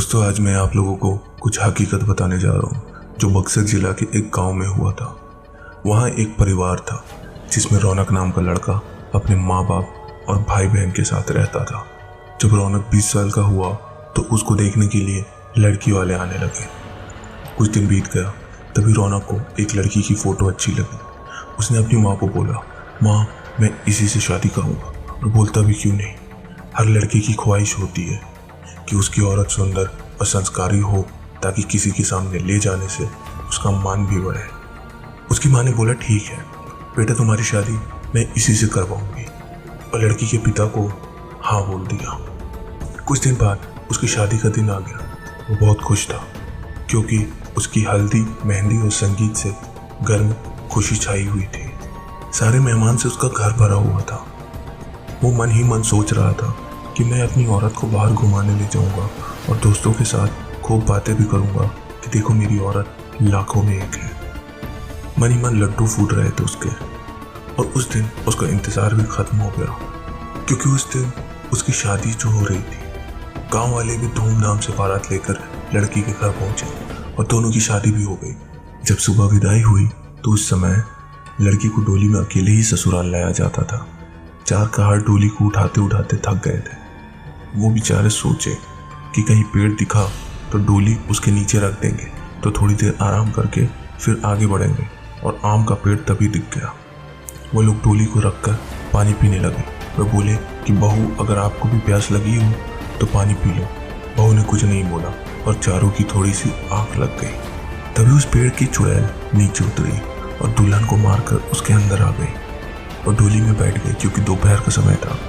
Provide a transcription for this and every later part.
दोस्तों, आज मैं आप लोगों को कुछ हकीकत बताने जा रहा हूँ जो बक्सर जिला के एक गांव में हुआ था। वहाँ एक परिवार था जिसमें रौनक नाम का लड़का अपने माँ बाप और भाई बहन के साथ रहता था। जब रौनक 20 साल का हुआ तो उसको देखने के लिए लड़की वाले आने लगे। कुछ दिन बीत गया, तभी रौनक को एक लड़की की फ़ोटो अच्छी लगी। उसने अपनी माँ को बोला, माँ मैं इसी से शादी करूँगा। और बोलता भी क्यों नहीं, हर लड़के की ख्वाहिश होती है कि उसकी औरत सुंदर और संस्कारी हो ताकि किसी के सामने ले जाने से उसका मान भी बढ़े। उसकी माँ ने बोला, ठीक है बेटा, तुम्हारी शादी मैं इसी से करवाऊंगी। और लड़की के पिता को हाँ बोल दिया। कुछ दिन बाद उसकी शादी का दिन आ गया। वो बहुत खुश था क्योंकि उसकी हल्दी, मेहंदी और संगीत से घर में खुशी छाई हुई थी। सारे मेहमान से उसका घर भरा हुआ था। वो मन ही मन सोच रहा था कि मैं अपनी औरत को बाहर घुमाने ले जाऊंगा और दोस्तों के साथ खूब बातें भी करूंगा कि देखो मेरी औरत लाखों में एक है। मन ही मन लड्डू फूट रहे थे उसके। और उस दिन उसका इंतजार भी खत्म हो गया क्योंकि उस दिन उसकी शादी जो हो रही थी। गांव वाले भी धूमधाम से बारात लेकर लड़की के घर पहुंचे और दोनों की शादी भी हो गई। जब सुबह विदाई हुई तो उस समय लड़की को डोली में अकेले ही ससुराल लाया जाता था। 4 कहाड़ डोली को उठाते उठाते थक गए थे। वो बेचारे सोचे कि कहीं पेड़ दिखा तो डोली उसके नीचे रख देंगे तो थोड़ी देर आराम करके फिर आगे बढ़ेंगे। और आम का पेड़ तभी दिख गया। वो लोग डोली को रखकर पानी पीने लगे। वे बोले कि बहू, अगर आपको भी प्यास लगी हो तो पानी पी लो। बहू ने कुछ नहीं बोला और चारों की थोड़ी सी आँख लग गई। तभी उस पेड़ की चुड़ैल नीचे उतरी और दुल्हन को मारकर उसके अंदर आ गई और डोली में बैठ गई क्योंकि दोपहर का समय था।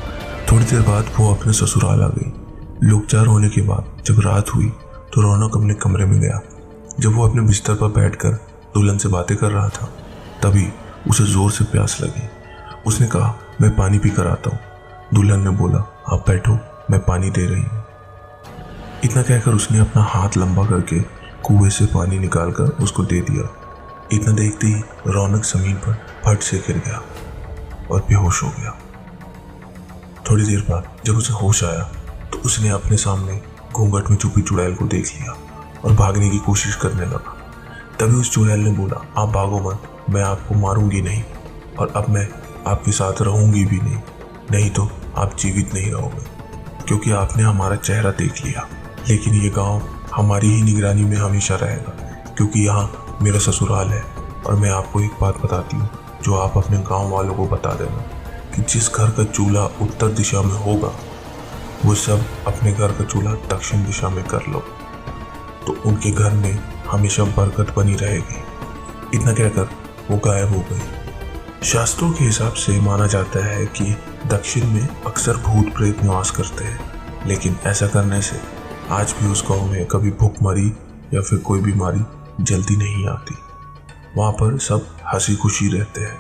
थोड़ी देर बाद वो अपने ससुराल आ गई। लोग चार होने के बाद जब रात हुई तो रौनक अपने कमरे में गया। जब वो अपने बिस्तर पर बैठकर दुल्हन से बातें कर रहा था तभी उसे जोर से प्यास लगी। उसने कहा, मैं पानी पी कर आता हूँ। दुल्हन ने बोला, आप बैठो, मैं पानी दे रही हूँ। इतना कहकर उसने अपना हाथ लंबा करके कुएं से पानी निकालकर उसको दे दिया। इतना देखते ही रौनक जमीन पर फट से गिर गया और बेहोश हो गया। थोड़ी देर बाद जब उसे होश आया तो उसने अपने सामने घूंघट में छुपी चुड़ैल को देख लिया और भागने की कोशिश करने लगा। तभी उस चुड़ैल ने बोला, आप भागो मत, मैं आपको मारूंगी नहीं और अब मैं आपके साथ रहूंगी भी नहीं। नहीं तो आप जीवित नहीं रहोगे क्योंकि आपने हमारा चेहरा देख लिया। लेकिन ये गांव हमारी ही निगरानी में हमेशा रहेगा क्योंकि यहाँ मेरा ससुराल है। और मैं आपको एक बात बताती हूँ जो आप अपने गांव वालों को बता देना कि जिस घर का चूल्हा उत्तर दिशा में होगा वो सब अपने घर का चूल्हा दक्षिण दिशा में कर लो तो उनके घर में हमेशा बरकत बनी रहेगी। इतना कहकर वो गायब हो गई। शास्त्रों के हिसाब से माना जाता है कि दक्षिण में अक्सर भूत प्रेत निवास करते हैं, लेकिन ऐसा करने से आज भी उस गांव में कभी भूखमरी या फिर कोई बीमारी जल्दी नहीं आती। वहाँ पर सब हंसी खुशी रहते हैं।